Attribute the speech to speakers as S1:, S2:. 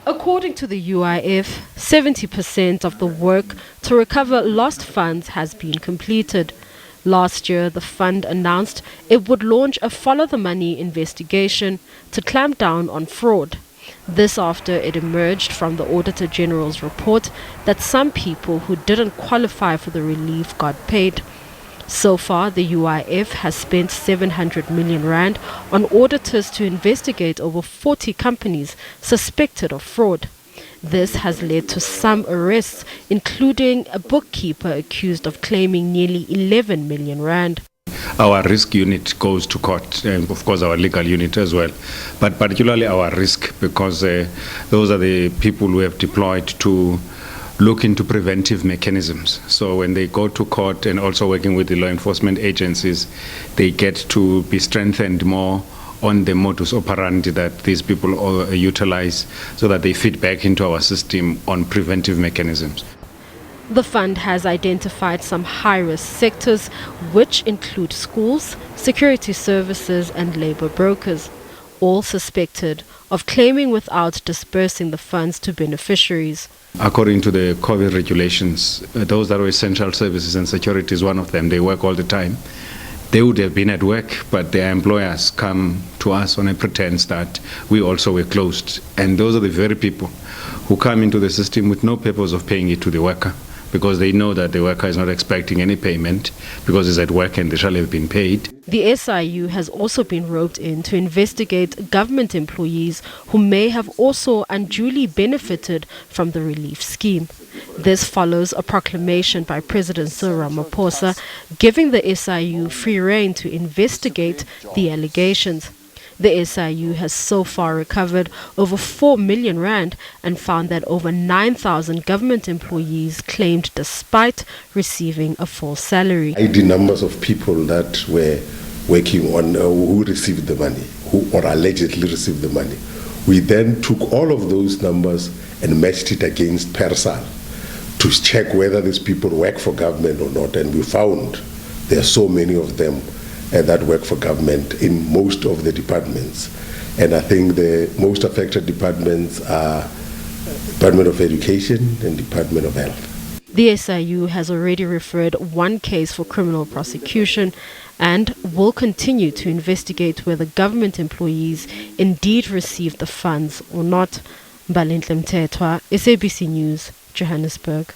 S1: According to the UIF, 70% of the work to recover lost funds has been completed. Last year, the fund announced it would launch a follow-the-money investigation to clamp down on fraud. This after it emerged from the Auditor General's report that some people who didn't qualify for the relief got paid. So far, the UIF has spent 700 million rand on auditors to investigate over 40 companies suspected of fraud. This has led to some arrests, including a bookkeeper accused of claiming nearly 11 million rand.
S2: Our risk unit goes to court, and of course our legal unit as well, but particularly our risk, because those are the people we have deployed to look into preventive mechanisms. So when they go to court and also working with the law enforcement agencies, they get to be strengthened more on the modus operandi that these people utilize, so that they fit back into our system on preventive mechanisms.
S1: The fund has identified some high-risk sectors, which include schools, security services and labor brokers, all suspected of claiming without disbursing the funds to beneficiaries.
S2: According to the COVID regulations, those that are essential services, and security is one of them, they work all the time. They would have been at work, but their employers come to us on a pretense that we also were closed. And those are the very people who come into the system with no purpose of paying it to the worker, because they know that the worker is not expecting any payment because he's at work and they shall have been paid.
S1: The SIU has also been roped in to investigate government employees who may have also unduly benefited from the relief scheme. This follows a proclamation by President Cyril Ramaphosa giving the SIU free rein to investigate the allegations. The SIU has so far recovered over 4 million rand and found that over 9,000 government employees claimed despite receiving a false salary.
S3: ID numbers of people that were working on who received the money, who or allegedly received the money. We then took all of those numbers and matched it against PERSAL to check whether these people work for government or not, and we found there are so many of them that work for government in most of the departments. And I think the most affected departments are Department of Education and Department of Health.
S1: The SIU has already referred one case for criminal prosecution and will continue to investigate whether government employees indeed received the funds or not. Balenhle Mthethwa, SABC News, Johannesburg.